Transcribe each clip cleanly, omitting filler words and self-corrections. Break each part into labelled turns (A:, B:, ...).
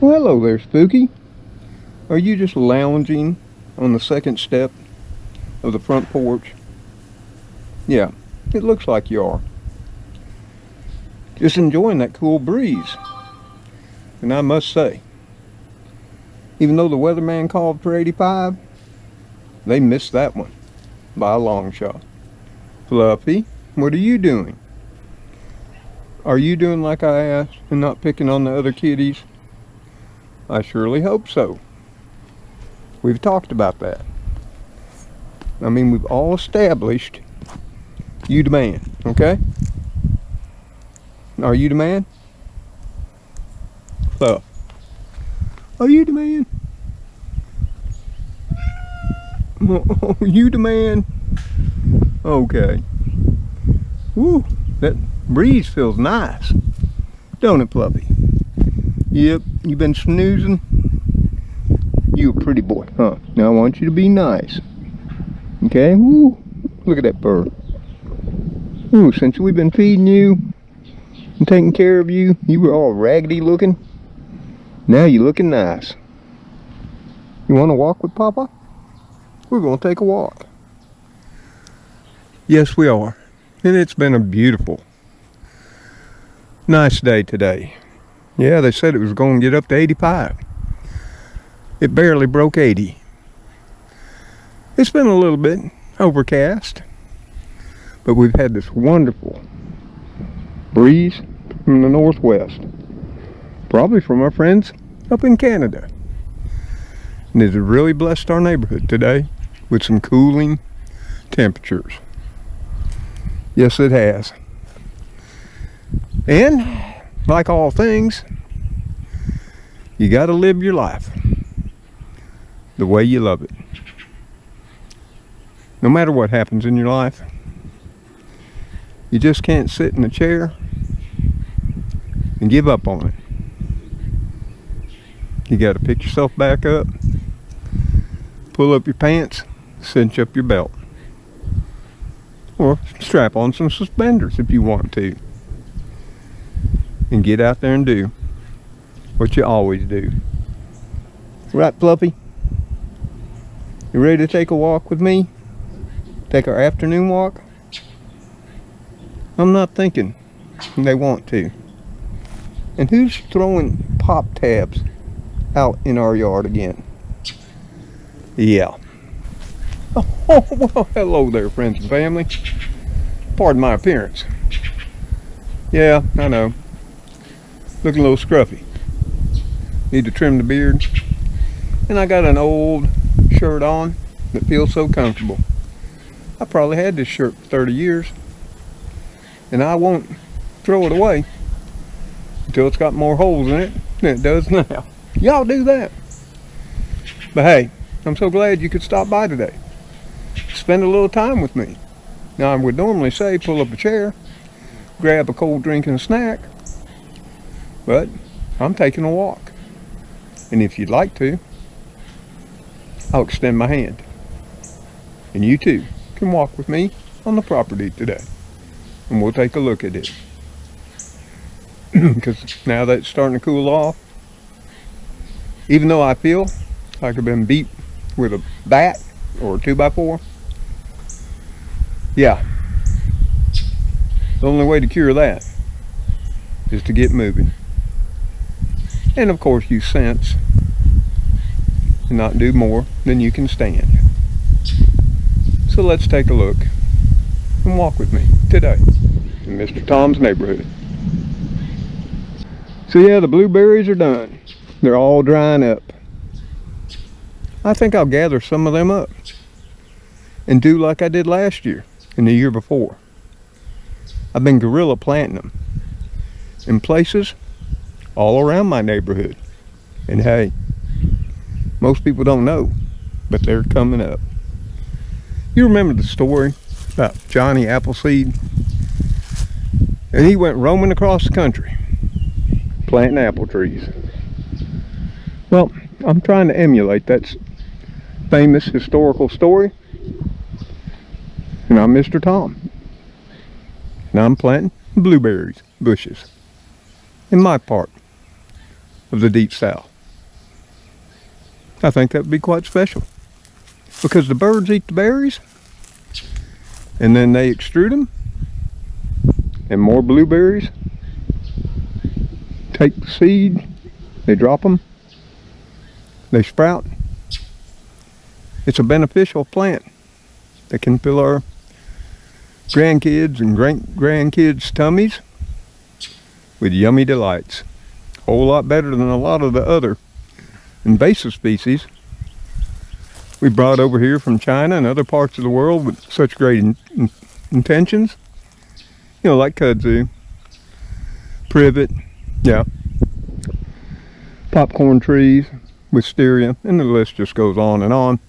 A: Well, hello there, Spooky. Are you just lounging on the second step of the front porch? Yeah, it looks like you are. Just enjoying that cool breeze. And I must say, even though the weatherman called for 85, they missed that one by a long shot. Fluffy, what are you doing? Are you doing like I asked and not picking on the other kitties? I surely hope so. We've talked about that. I mean, we've all established you the man, okay? Are you the man? Fluff, are you the man? Oh, you the man? Okay. Woo, that breeze feels nice, don't it, Fluffy? Yep, you been snoozing? You a pretty boy, huh? Now I want you to be nice. Okay? Woo, look at that bird. Ooh, since we've been feeding you and taking care of you, you were all raggedy looking. Now you're looking nice. You want to walk with Papa? We're going to take a walk. Yes, we are. And it's been a beautiful, nice day today. Yeah, they said it was going to get up to 85. It barely broke 80. It's been a little bit overcast, but we've had this wonderful breeze from the northwest, probably from our friends up in Canada. And it has really blessed our neighborhood today with some cooling temperatures. Yes, it has. And like all things, you got to live your life the way you love it. No matter what happens in your life, you just can't sit in a chair and give up on it. You got to pick yourself back up, pull up your pants, cinch up your belt, or strap on some suspenders if you want to, and get out there and do what you always do. Right, Fluffy? You ready to take a walk with me? Take our afternoon walk? I'm not thinking they want to. And who's throwing pop tabs out in our yard again? Yeah. Oh, well, hello there, friends and family. Pardon my appearance. Yeah, I know. Looking a little scruffy. Need to trim the beard. And I got an old shirt on that feels so comfortable. I probably had this shirt for 30 years. And I won't throw it away until it's got more holes in it than it does now. Y'all do that. But hey, I'm so glad you could stop by today. Spend a little time with me. Now, I would normally say pull up a chair, grab a cold drink and a snack, but I'm taking a walk. And if you'd like to, I'll extend my hand. And you too can walk with me on the property today. And we'll take a look at it. Because now that it's starting to cool off, even though I feel like I've been beat with a bat or a 2x4, yeah, the only way to cure that is to get moving. And of course use sense and not do more than you can stand. So let's take a look and walk with me today in Mr. Tom's neighborhood. So yeah, the blueberries are done. They're all drying up. I think I'll gather some of them up and do like I did last year and the year before. I've been guerrilla planting them in places all around my neighborhood. And hey, most people don't know, but they're coming up. You remember the story about Johnny Appleseed? And he went roaming across the country planting apple trees. Well, I'm trying to emulate that famous historical story. And I'm Mr. Tom. And I'm planting blueberries bushes in my part of the Deep South. I think that would be quite special, because the birds eat the berries and then they extrude them, and more blueberries take the seed, they drop them, they sprout. It's a beneficial plant that can fill our grandkids and great-grandkids' tummies with yummy delights. A whole lot better than a lot of the other invasive species we brought over here from China and other parts of the world with such great intentions. You know, like kudzu, privet, yeah, popcorn trees, wisteria, and the list just goes on and on.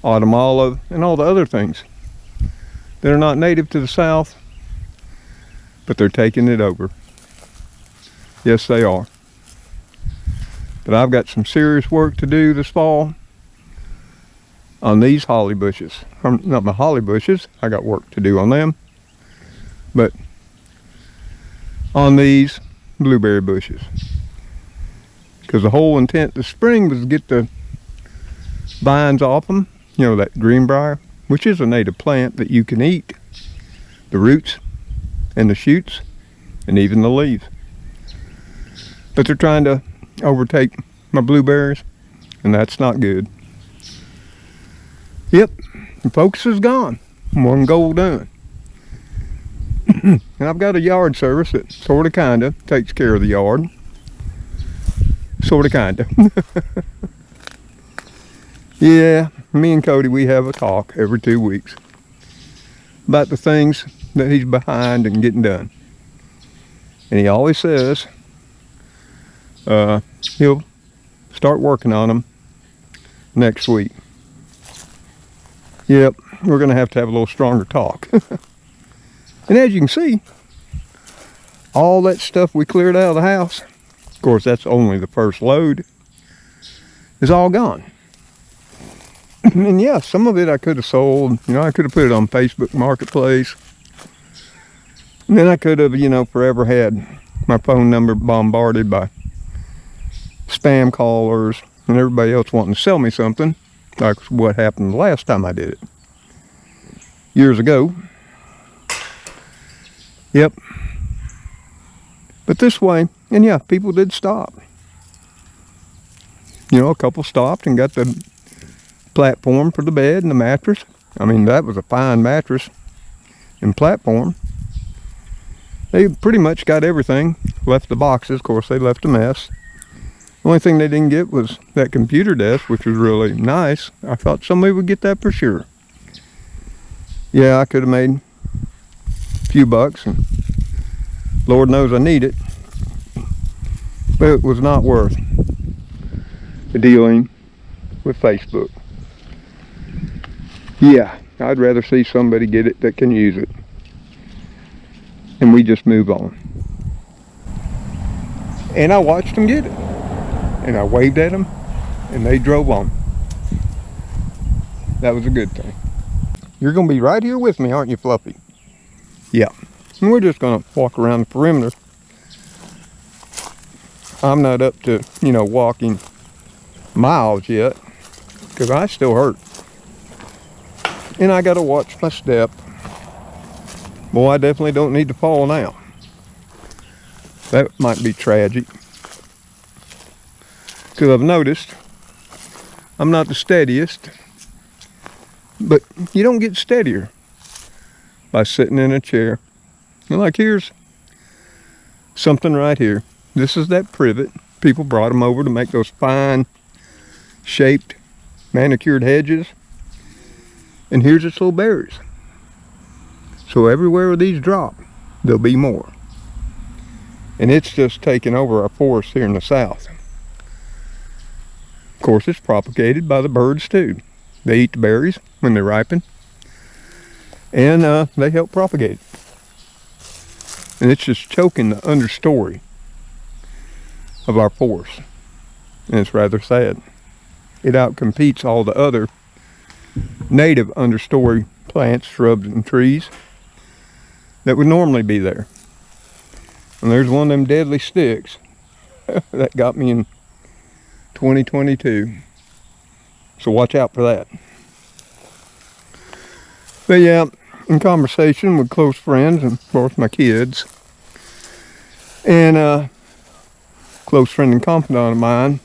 A: Autumn olive, and all the other things that are not native to the South, but they're taking it over. Yes, they are. But I've got some serious work to do this fall on these holly bushes. Not my holly bushes, I got work to do on them, but on these blueberry bushes. Because the whole intent this spring was to get the vines off them, you know, that greenbrier, which is a native plant that you can eat, the roots and the shoots and even the leaves. But they're trying to overtake my blueberries, and that's not good. Yep, the focus is gone. One goal done. And I've got a yard service that sorta kinda takes care of the yard. Sorta kinda. Yeah, me and Cody, we have a talk every 2 weeks about the things that he's behind and getting done. And he always says he'll start working on them next week. Yep, we're going to have a little stronger talk. And as you can see, all that stuff we cleared out of the house, of course that's only the first load, is all gone. And yeah, some of it I could have sold. You know, I could have put it on Facebook Marketplace. And then I could have, you know, forever had my phone number bombarded by spam callers and everybody else wanting to sell me something, like what happened the last time I did it. Years ago. Yep. But this way, and yeah, people did stop. You know, a couple stopped and got the platform for the bed and the mattress. I mean, that was a fine mattress and platform. They pretty much got everything. Left the boxes, of course they left a mess. The only thing they didn't get was that computer desk, which was really nice. I thought somebody would get that for sure. Yeah, I could have made a few bucks, and Lord knows I need it. But it was not worth the dealing with Facebook. Yeah, I'd rather see somebody get it that can use it. And we just move on. And I watched them get it. And I waved at them, and they drove on. That was a good thing. You're going to be right here with me, aren't you, Fluffy? Yeah. And we're just going to walk around the perimeter. I'm not up to, you know, walking miles yet, because I still hurt. And I got to watch my step. Boy, I definitely don't need to fall now. That might be tragic. Because I've noticed I'm not the steadiest, but you don't get steadier by sitting in a chair. And like, here's something right here. This is that privet. People brought them over to make those fine shaped manicured hedges. And here's its little berries. So everywhere these drop, there'll be more. And it's just taking over our forest here in the south. Of course, it's propagated by the birds too. They eat the berries when they ripen, and they help propagate it. And it's just choking the understory of our forest, and it's rather sad. It outcompetes all the other native understory plants, shrubs, and trees that would normally be there. And there's one of them deadly sticks That got me in 2022. So watch out for that. But yeah, in conversation with close friends and of course my kids, and a close friend and confidant of mine,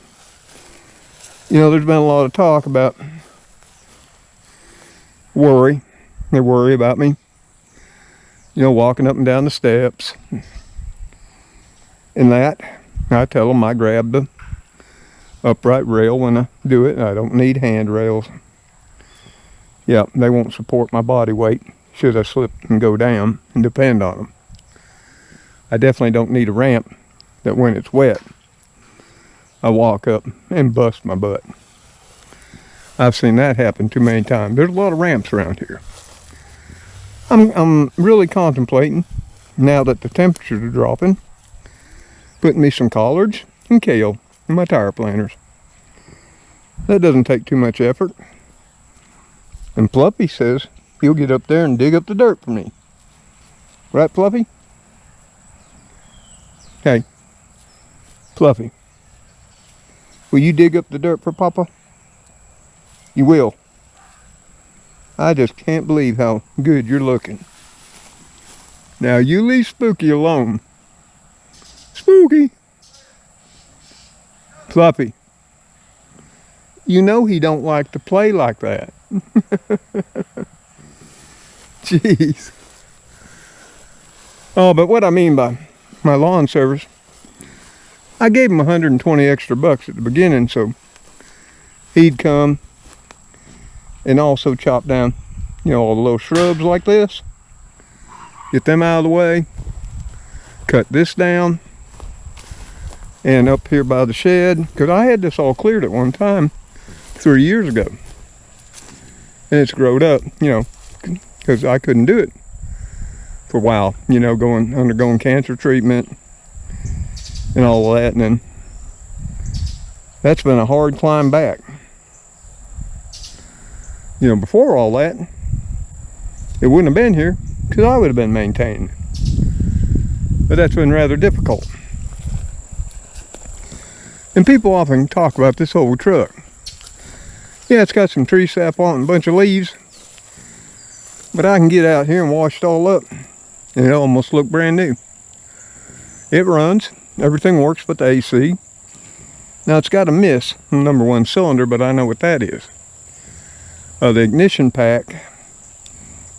A: you know, there's been a lot of talk about worry. They worry about me, you know, walking up and down the steps and that. I tell them I grab the upright rail when I do it. I don't need handrails. Yeah, they won't support my body weight should I slip and go down and depend on them. I definitely don't need a ramp that when it's wet, I walk up and bust my butt. I've seen that happen too many times. There's a lot of ramps around here. I'm really contemplating, now that the temperatures are dropping, putting me some collards and kale in my tire planters. That doesn't take too much effort. And Fluffy says he'll get up there and dig up the dirt for me. Right, Fluffy? Hey, Fluffy, will you dig up the dirt for Papa? You will. I just can't believe how good you're looking. Now you leave Spooky alone. Spooky! Fluffy, you know he don't like to play like that. Jeez. Oh, but what I mean by my lawn service, I gave him 120 extra bucks at the beginning, so he'd come and also chop down, you know, all the little shrubs like this, get them out of the way, cut this down, and up here by the shed, because I had this all cleared at one time 3 years ago, and it's growed up, you know, because I couldn't do it for a while, you know, undergoing cancer treatment and all of that, and then that's been a hard climb back. You know, before all that, it wouldn't have been here because I would have been maintaining it. But that's been rather difficult. And people often talk about this old truck. Yeah, it's got some tree sap on it and a bunch of leaves, but I can get out here and wash it all up and it almost look brand new. It runs, everything works but the AC. Now it's got a miss on number 1 cylinder, but I know what that is. The ignition pack,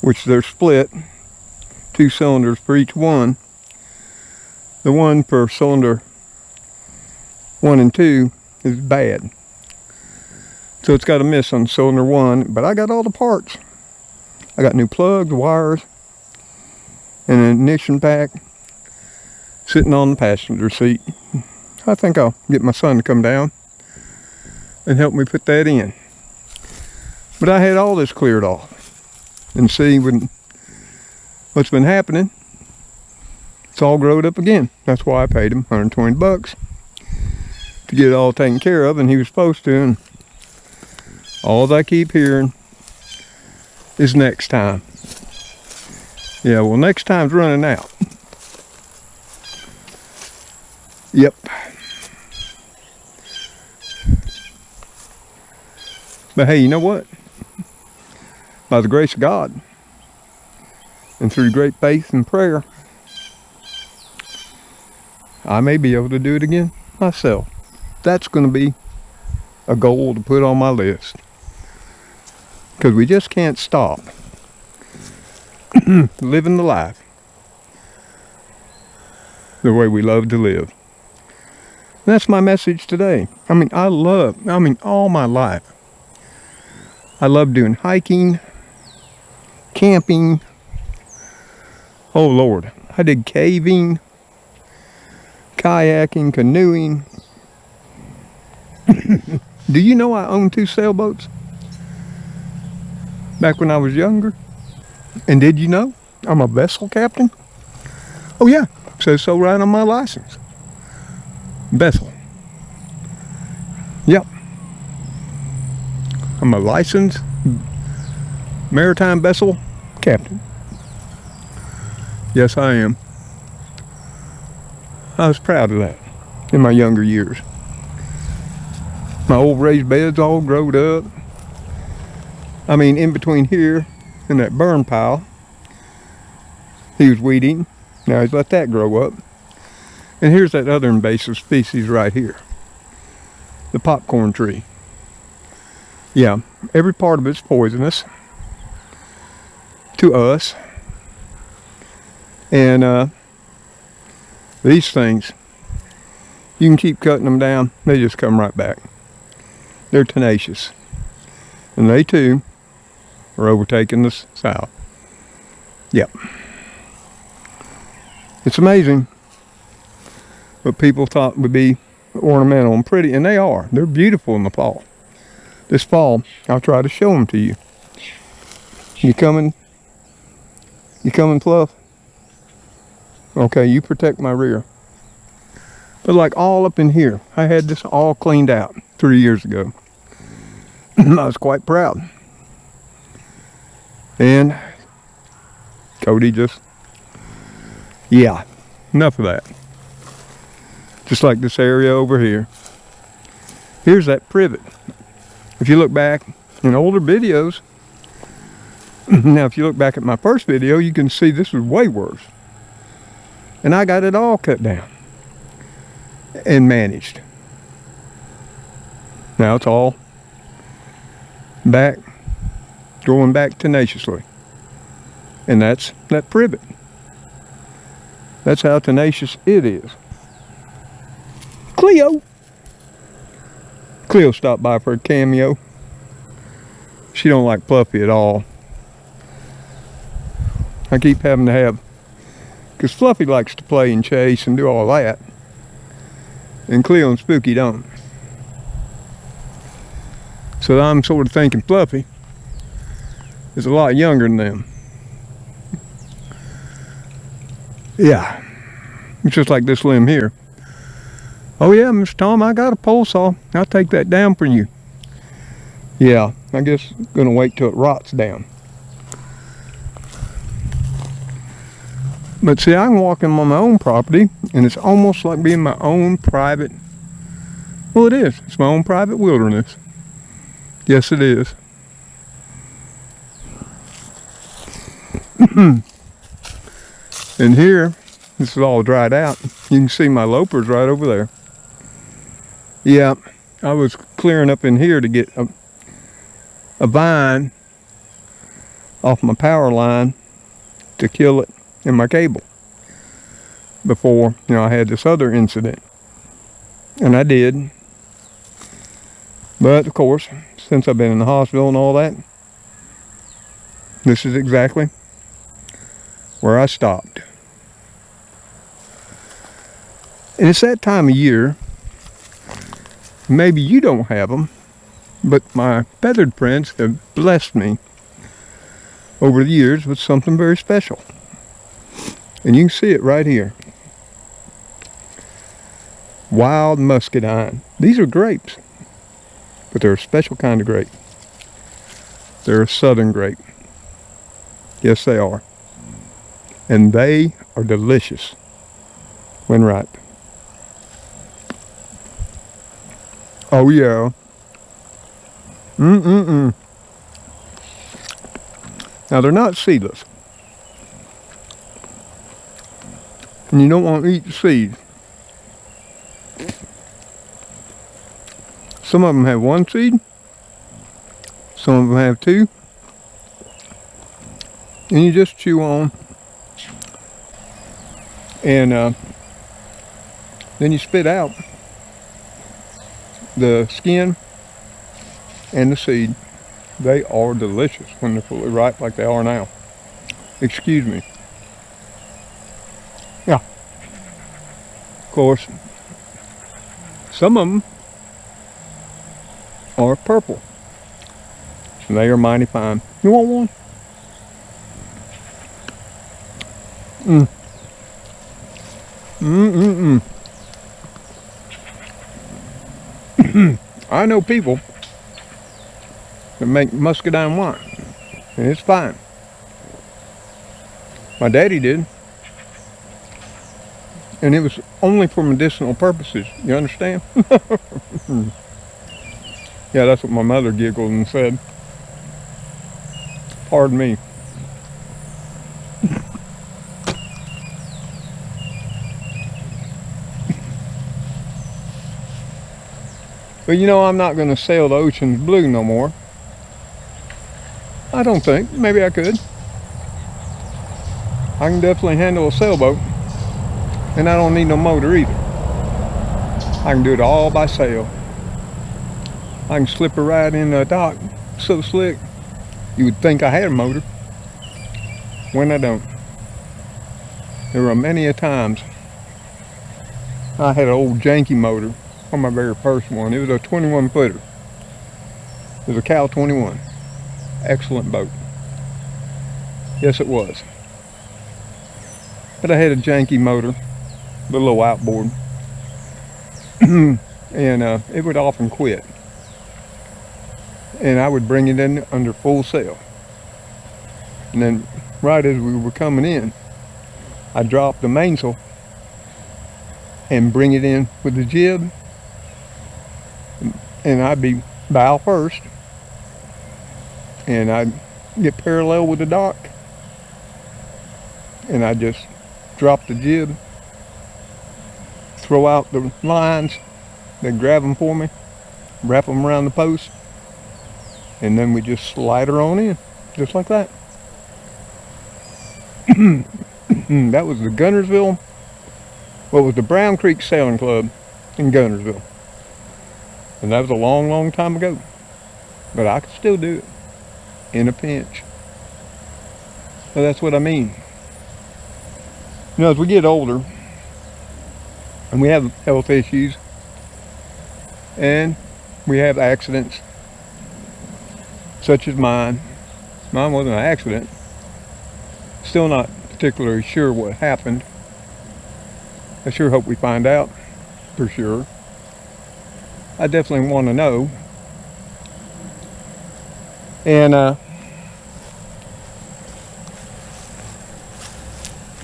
A: which they're split, 2 cylinders for each one. The one for cylinder 1 and 2 is bad. So it's got a miss on cylinder 1, but I got all the parts. I got new plugs, wires, and an ignition pack sitting on the passenger seat. I think I'll get my son to come down and help me put that in. But I had all this cleared off. And see, what's been happening, it's all growed up again. That's why I paid him 120 bucks to get it all taken care of, and he was supposed to. And all I keep hearing is next time. Yeah, well, next time's running out. Yep. But hey, you know what? By the grace of God and through great faith and prayer, I may be able to do it again myself. That's going to be a goal to put on my list, because we just can't stop living the life the way we love to live. And that's my message today. I mean, all my life, I love doing hiking, camping. Oh Lord, I did caving, kayaking, canoeing. Do you know I own 2 sailboats? Back when I was younger. And did you know I'm a vessel captain? Oh yeah, says so right on my license. Vessel. Yep. I'm a licensed maritime vessel captain. Yes, I am. I was proud of that. in my younger years. My old raised beds all growed up. I mean, in between here and that burn pile, he was weed eating. Now he's let that grow up. And here's that other invasive species right here, the popcorn tree. Yeah, every part of it's poisonous to us. And these things, you can keep cutting them down, they just come right back. They're tenacious. And they too are overtaking the South. Yep. It's amazing what people thought would be ornamental and pretty, and they are. They're beautiful in the fall. This fall, I'll try to show them to you. You coming, Fluff? Okay, you protect my rear. But like all up in here, I had this all cleaned out 3 years ago. I was quite proud. And Cody just, yeah, enough of that. Just like this area over here. Here's that privet. If you look back in older videos, now if you look back at my first video, you can see this was way worse. And I got it all cut down and managed. Now it's all back, going back tenaciously. And that's that privet. That's how tenacious it is. Cleo stopped by for a cameo. She don't like Fluffy at all. I keep having to have, because Fluffy likes to play and chase and do all that, and Cleo and Spooky don't. So I'm sort of thinking Fluffy is a lot younger than them. Yeah, it's just like this limb here. Oh yeah, Mr. Tom, I got a pole saw. I'll take that down for you. Yeah, I guess I'm gonna wait till it rots down. But see, I can walk in on my own property, and it's almost like being my own private, well it is, it's my own private wilderness. Yes it is. And here, this is all dried out. You can see my lopers right over there. Yeah, I was clearing up in here to get a vine off my power line to kill it in my cable before, I had this other incident. And I did. But of course, since I've been in the hospital and all that, this is exactly where I stopped. And it's that time of year, maybe you don't have them, but my feathered friends have blessed me over the years with something very special. And you can see it right here. Wild muscadine. These are grapes, but they're a special kind of grape. They're a southern grape. Yes, they are. And they are delicious when ripe. Oh yeah. Now they're not seedless. And you don't want to eat the seeds. Some of them have one seed. Some of them have two. And you just chew on. And then you spit out the skin and the seed. They are delicious when they're fully ripe like they are now. Excuse me. Yeah. Of course, some of them are purple. And they are mighty fine. You want one? I know people that make muscadine wine, and it's fine. My daddy did, And it was only for medicinal purposes. You understand? Yeah, that's what my mother giggled and said. Pardon me. But you know, I'm not going to sail the oceans blue no more. I don't think. Maybe I could. I can definitely handle a sailboat. And I don't need no motor either. I can do it all by sail. I can slip a ride in the dock so slick you would think I had a motor when I don't. There were many a times I had an old janky motor on my very first one. It was a 21 footer. It was a Cal 21. Excellent boat. Yes, it was. But I had a janky motor, the little outboard, and it would often quit. And I would bring it in under full sail. And then right as we were coming in, I'd drop the mainsail and bring it in with the jib. And I'd be bow first. And I'd get parallel with the dock. And I'd just drop the jib, throw out the lines, they'd grab them for me, wrap them around the post, and then we just slide her on in, just like that. That was the Guntersville, what was the Brown Creek Sailing Club in Guntersville. And that was a long, long time ago. But I could still do it in a pinch. So that's what I mean. You know, as we get older, and we have health issues, and we have accidents, such as mine. Mine wasn't an accident. Still not particularly sure what happened. I sure hope we find out, for sure. I definitely want to know. And,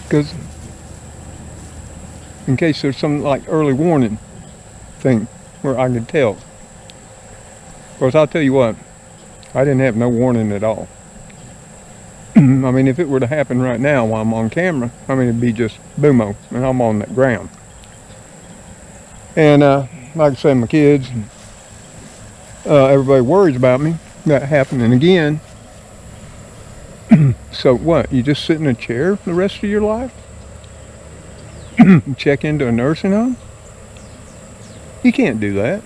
A: because in case there's some like early warning thing where I could tell. Of course, I'll tell you what, I didn't have no warning at all. I mean, if it were to happen right now while I'm on camera, I mean, it'd be just boom-o, and I'm on that ground. And like I say, my kids, everybody worries about me, that happening again. So what, you just sit in a chair for the rest of your life? Check into a nursing home? You can't do that.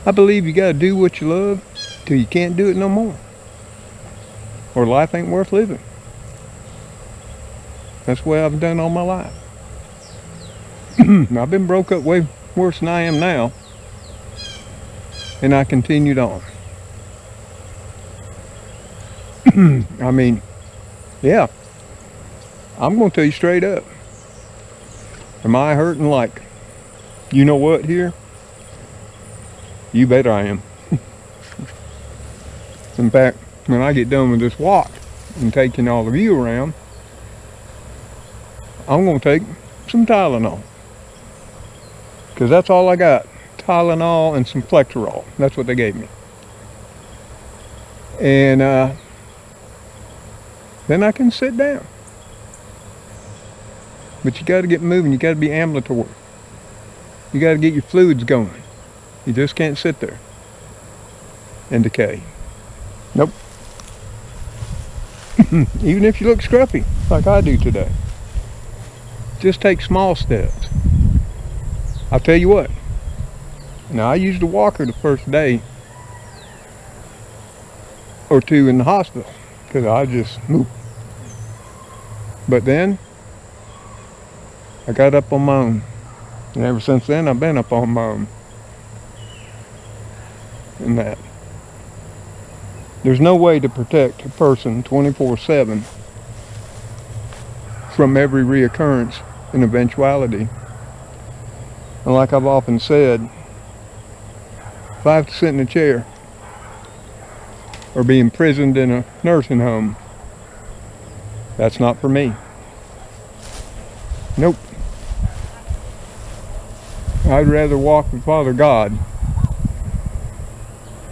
A: I believe you gotta do what you love till you can't do it no more. Or life ain't worth living. That's the way I've done all my life. I've been broke up way worse than I am now. And I continued on. I mean, yeah. I'm gonna tell you straight up. Am I hurting like, you know what here? You bet I am. In fact, when I get done with this walk and taking all of you around, I'm gonna take some Tylenol. Because that's all I got. Tylenol and some Flexerol. That's what they gave me. And then I can sit down. But you got to get moving. You got to be ambulatory. You got to get your fluids going. You just can't sit there and decay. Nope. Even if you look scruffy, like I do today. Just take small steps. I'll tell you what. Now, I used a walker the first day or two in the hospital because I just moved. But then I got up on my own. And ever since then, I've been up on my own. And that. There's no way to protect a person 24/7 from every reoccurrence and eventuality. And like I've often said, if I have to sit in a chair or be imprisoned in a nursing home, That's not for me. Nope. I'd rather walk with Father God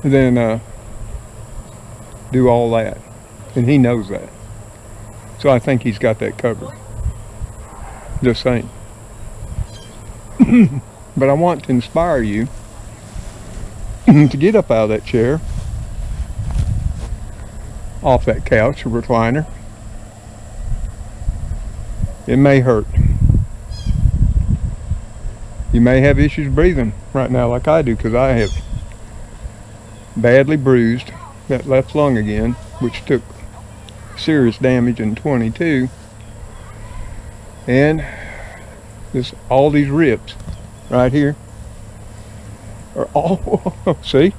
A: than do all that. And he knows that. So I think he's got that covered. Just saying. But I want to inspire you to get up out of that chair, off that couch or recliner. It may hurt. You may have issues breathing right now like I do, because I have badly bruised that left lung again, which took serious damage in 22. And all these ribs right here are all, see?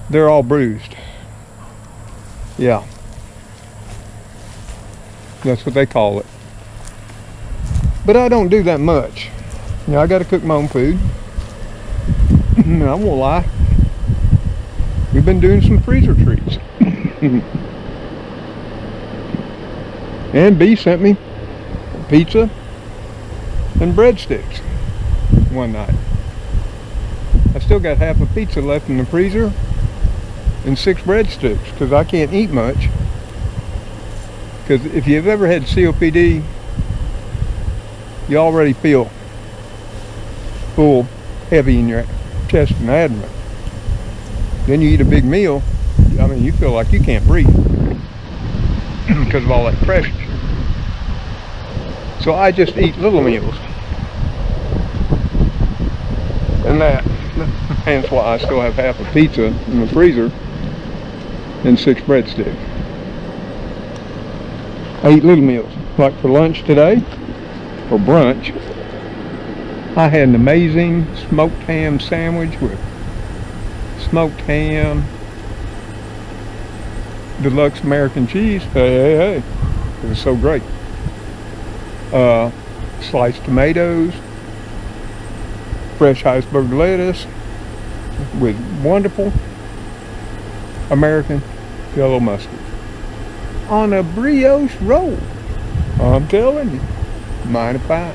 A: They're all bruised. Yeah. That's what they call it. But I don't do that much. You know, I gotta cook my own food. I won't lie. We've been doing some freezer treats. And B sent me pizza and breadsticks one night. I still got half a pizza left in the freezer and 6 breadsticks, because I can't eat much. Because if you've ever had COPD, you already feel full, heavy in your chest and abdomen. Then you eat a big meal, I mean, you feel like you can't breathe because of all that pressure. So I just eat little meals. And hence why I still have half a pizza in the freezer and 6 breadsticks. I eat little meals. Like for lunch today, or brunch, I had an amazing smoked ham sandwich with smoked ham, deluxe American cheese. Hey. It was so great. Sliced tomatoes, fresh iceberg lettuce with wonderful American yellow mustard on a brioche roll. I'm telling you, mighty fine.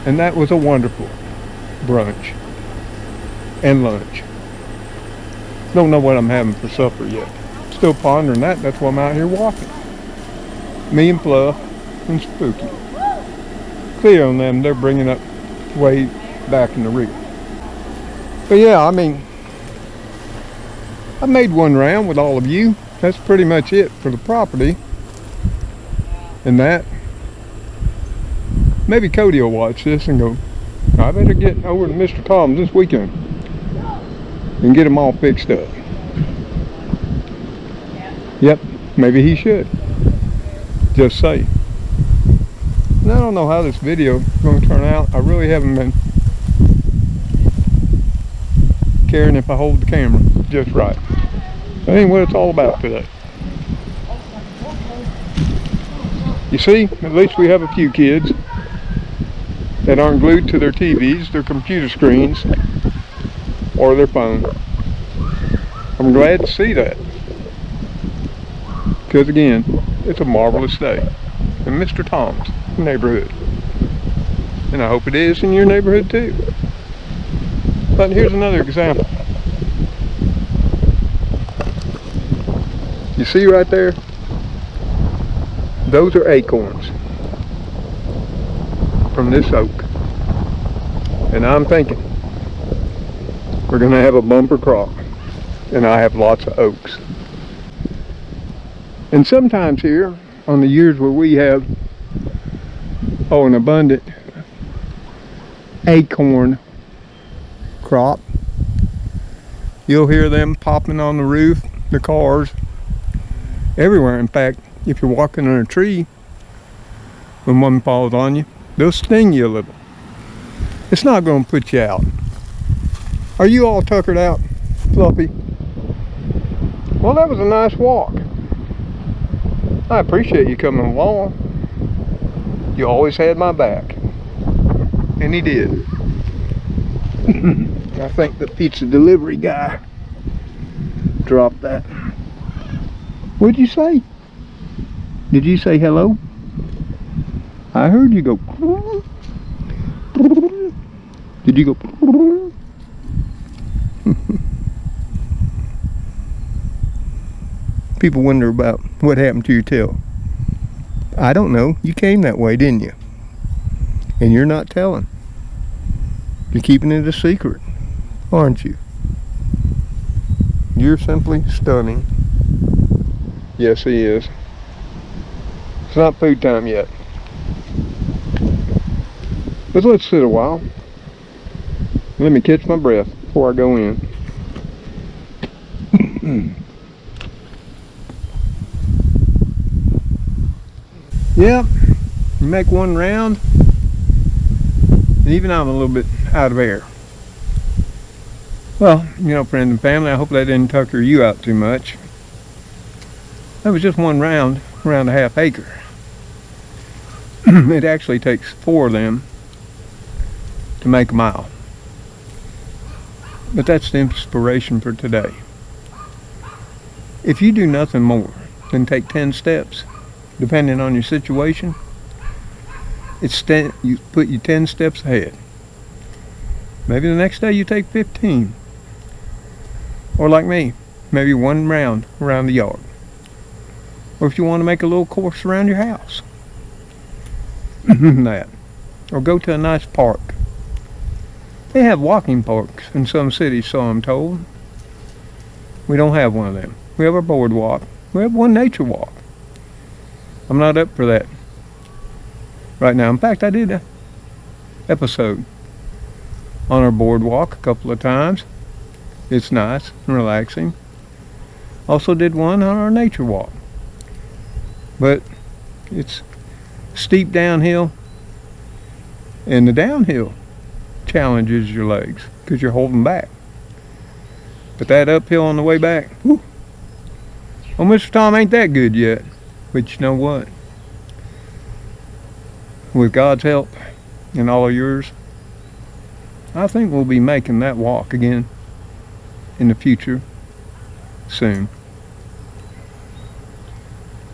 A: And that was a wonderful brunch and lunch. Don't know what I'm having for supper yet. Still pondering that. That's why I'm out here walking. Me and Fluff and Spooky. Cleo and them, they're bringing up way back in the rear. But yeah, I mean, I made one round with all of you. That's pretty much it for the property. And that. Maybe Cody will watch this and go, I better get over to Mr. Tom's this weekend and get them all fixed up. Yep, maybe he should. Just say. And I don't know how this video is going to turn out. I really haven't been caring if I hold the camera just right. That ain't what it's all about today. You see, at least we have a few kids that aren't glued to their TVs, their computer screens, or their phone. I'm glad to see that. Because again, it's a marvelous day in Mr. Tom's neighborhood. And I hope it is in your neighborhood too. But here's another example. You see right there? Those are acorns from this oak. And I'm thinking we're going to have a bumper crop. And I have lots of oaks. And sometimes here, on the years where we have an abundant acorn crop, you'll hear them popping on the roof, the cars, everywhere. In fact, if you're walking on a tree, when one falls on you, they'll sting you a little. It's not going to put you out. Are you all tuckered out, Fluffy? Well, that was a nice walk. I appreciate you coming along. You always had my back. And he did. I think the pizza delivery guy dropped that. What'd you say? Did you say hello? I heard you go. Did you go? People wonder about what happened to your tail. I don't know. You came that way, didn't you? And you're not telling. You're keeping it a secret, aren't you? You're simply stunning. Yes, he is. It's not food time yet. But let's sit a while. Let me catch my breath before I go in. Yep, you make one round, and even I'm a little bit out of air. Well, you know, friends and family, I hope that didn't tucker you out too much. That was just one round, around a half acre. It actually takes 4 of them to make a mile. But that's the inspiration for today. If you do nothing more than take 10 steps, depending on your situation, you put you 10 steps ahead. Maybe the next day you take 15. Or like me, maybe one round around the yard. Or if you want to make a little course around your house. That. Or go to a nice park. They have walking parks in some cities, so I'm told. We don't have one of them. We have a boardwalk. We have one nature walk. I'm not up for that right now. In fact, I did an episode on our boardwalk a couple of times. It's nice and relaxing. Also did one on our nature walk. But it's steep downhill, and the downhill challenges your legs because you're holding back. But that uphill on the way back, whew. Well, Mr. Tom ain't that good yet. But you know what? With God's help and all of yours, I think we'll be making that walk again in the future soon.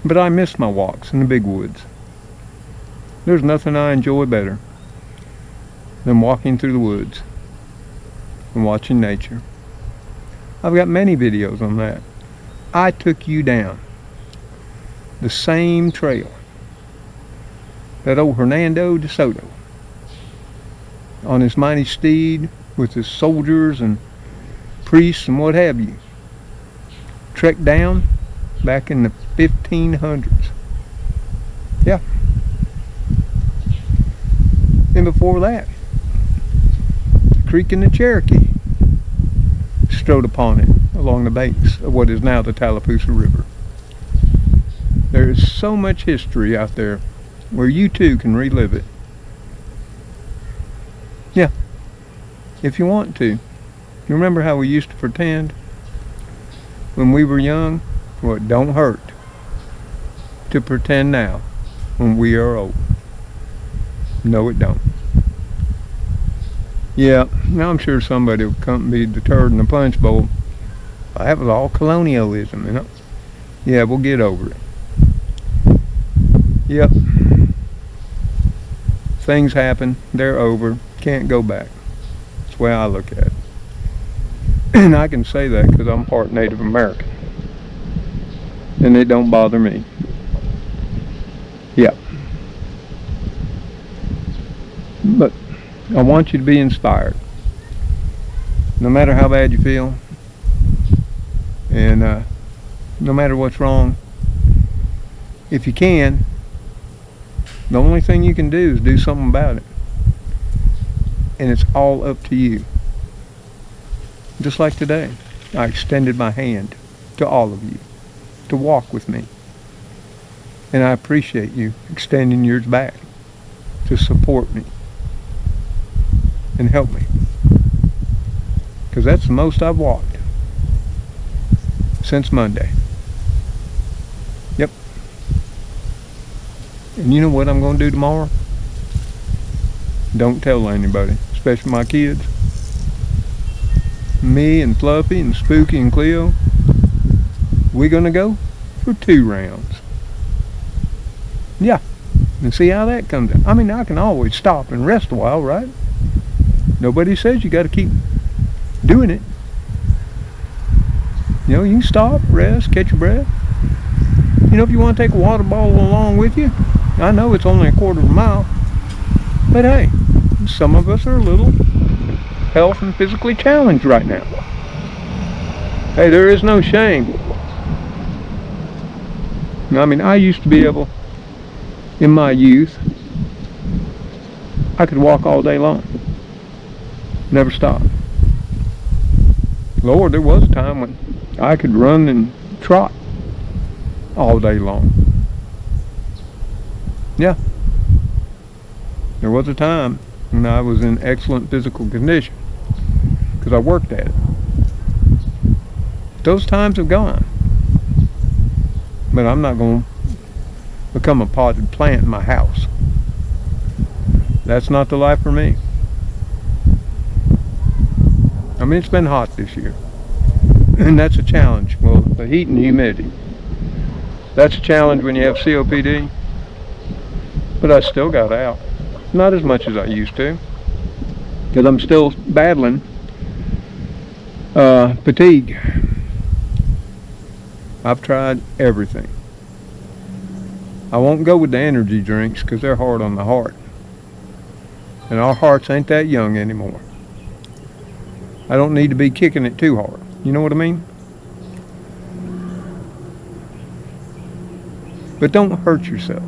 A: But I miss my walks in the big woods. There's nothing I enjoy better than walking through the woods and watching nature. I've got many videos on that. I took you down the same trail that old Hernando de Soto on his mighty steed with his soldiers and priests and what have you trekked down back in the 1500s. Yeah. And before that, the creek in the Cherokee strode upon it along the banks of what is now the Tallapoosa River. There is so much history out there where you too can relive it. Yeah, if you want to. You remember how we used to pretend when we were young? Well, it don't hurt to pretend now when we are old. No, it don't. Yeah, now I'm sure somebody will come and be deterred in the punch bowl. That was all colonialism, you know? Yeah, we'll get over it. Yep. Things happen. They're over. Can't go back. That's the way I look at it. And I can say that because I'm part Native American. And it don't bother me. Yep. But I want you to be inspired. No matter how bad you feel. And no matter what's wrong. If you can, the only thing you can do is do something about it. And it's all up to you. Just like today, I extended my hand to all of you to walk with me. And I appreciate you extending yours back to support me and help me. Because that's the most I've walked since Monday. Yep. And you know what I'm going to do tomorrow? Don't tell anybody, especially my kids. Me and Fluffy and Spooky and Cleo, we're going to go for 2 rounds. Yeah. And see how that comes out. I mean, I can always stop and rest a while, right? Nobody says you got to keep doing it. You know, you can stop, rest, catch your breath. You know, if you want to take a water bottle along with you, I know it's only a quarter of a mile, but hey, some of us are a little health and physically challenged right now. Hey, there is no shame. I mean, I used to be able, in my youth, I could walk all day long. Never stop. Lord, there was a time when I could run and trot all day long. Yeah. There was a time when I was in excellent physical condition because I worked at it. Those times have gone. But I'm not going to become a potted plant in my house. That's not the life for me. I mean, it's been hot this year. And that's a challenge. Well, the heat and the humidity. That's a challenge when you have COPD. But I still got out. Not as much as I used to. Because I'm still battling fatigue. I've tried everything. I won't go with the energy drinks because they're hard on the heart. And our hearts ain't that young anymore. I don't need to be kicking it too hard. You know what I mean? But don't hurt yourself.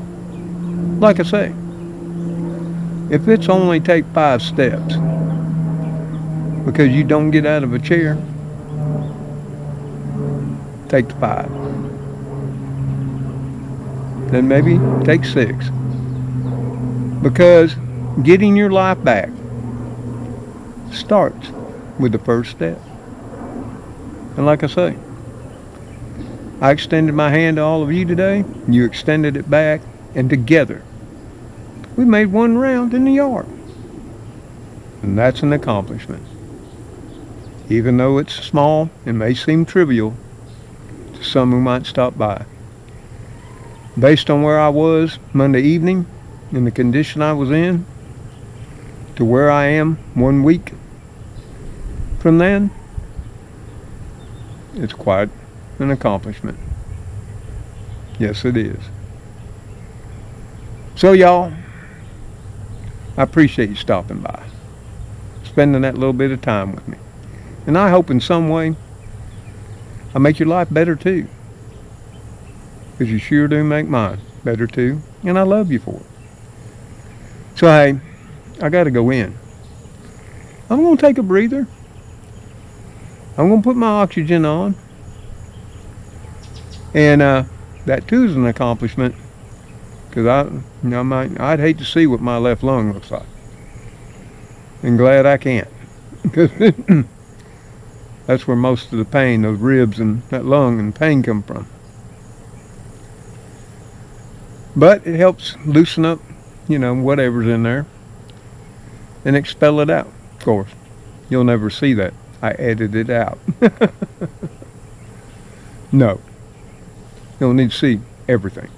A: Like I say, if it's only take 5 steps because you don't get out of a chair, take the 5. Then maybe take 6. Because getting your life back starts with the first step. And like I say, I extended my hand to all of you today. You extended it back. And together, we made one round in the yard. And that's an accomplishment. Even though it's small and may seem trivial to some who might stop by. Based on where I was Monday evening and the condition I was in to where I am 1 week from then, it's quite an accomplishment. Yes, it is. So y'all, I appreciate you stopping by, spending that little bit of time with me. And I hope in some way I make your life better too. Because you sure do make mine better too. And I love you for it. So hey, I got to go in. I'm going to take a breather. I'm going to put my oxygen on. And that too is an accomplishment. Because I'd hate to see what my left lung looks like. And glad I can't. Because that's where most of the pain, those ribs and that lung and pain come from. But it helps loosen up, whatever's in there. And expel it out, of course. You'll never see that. I edited it out. No. You'll need to see everything.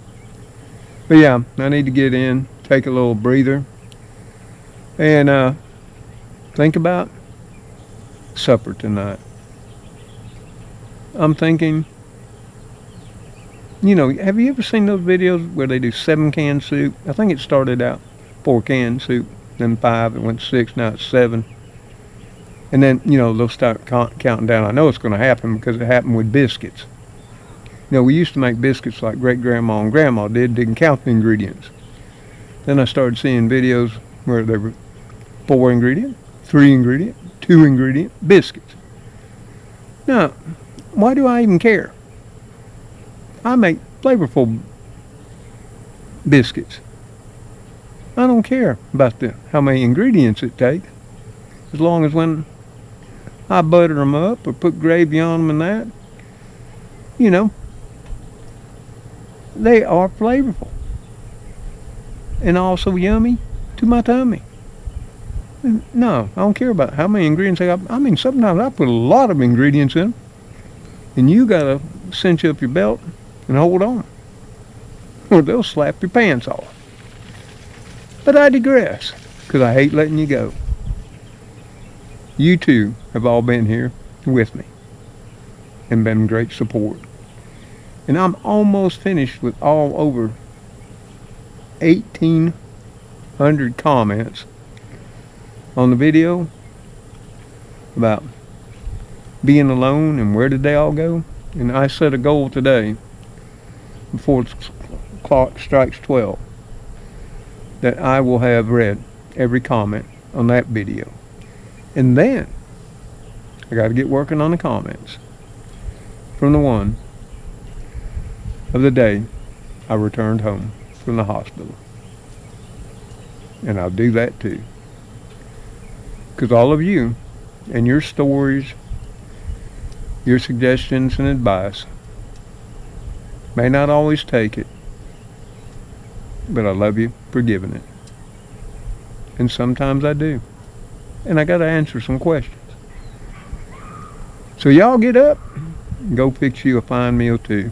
A: But yeah, I need to get in, take a little breather, and think about supper tonight. I'm thinking, have you ever seen those videos where they do 7-can soup? I think it started out 4-can soup, then 5, it went 6, now it's 7. And then, they'll start counting down. I know it's going to happen because it happened with biscuits. We used to make biscuits like great-grandma and grandma didn't count the ingredients. Then I started seeing videos where they were 4-ingredient, 3-ingredient, 2-ingredient biscuits. Now, why do I even care? I make flavorful biscuits. I don't care about how many ingredients it takes. As long as when I butter them up or put gravy on them and that, they are flavorful. And also yummy to my tummy. No, I don't care about how many ingredients I got. I mean, sometimes I put a lot of ingredients in. And you got to cinch up your belt and hold on. or they'll slap your pants off. But I digress, because I hate letting you go. You two have all been here with me and been great support. And I'm almost finished with all over 1,800 comments on the video about being alone and where did they all go. And I set a goal today, before the clock strikes 12, that I will have read every comment on that video. And then I got to get working on the comments from the one of the day I returned home from the hospital. And I'll do that too. Because all of you and your stories, your suggestions and advice, may not always take it, but I love you for giving it. And sometimes I do. And I got to answer some questions. So y'all get up and go fix you a fine meal too.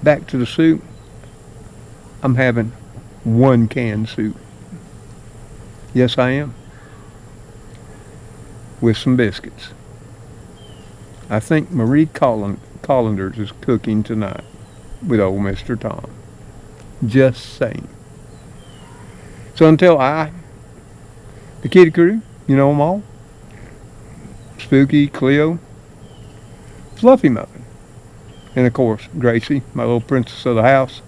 A: Back to the soup. I'm having 1 canned soup. Yes, I am. With some biscuits. I think Marie Collanders is cooking tonight with old Mr. Tom. Just saying. So until the kitty crew, you know them all, Spooky, Cleo, Fluffy Muffin, and of course Gracie, my little princess of the house.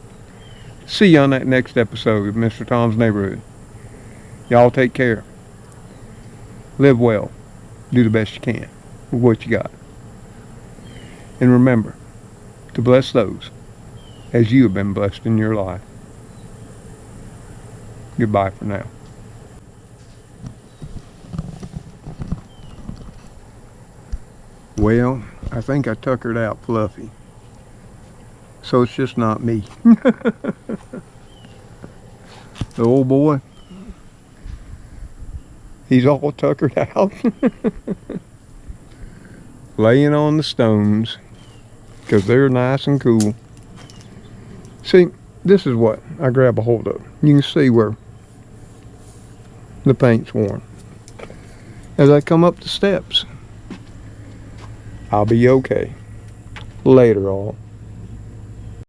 A: See you on that next episode of Mr. Tom's Neighborhood. Y'all take care. Live well. Do the best you can with what you got. And remember to bless those as you have been blessed in your life. Goodbye for now. Well, I think I tuckered out Fluffy. So it's just not me. The old boy, he's all tuckered out. Laying on the stones because they're nice and cool. See, this is what I grab a hold of. You can see where the paint's worn. As I come up the steps, I'll be okay. Later, all.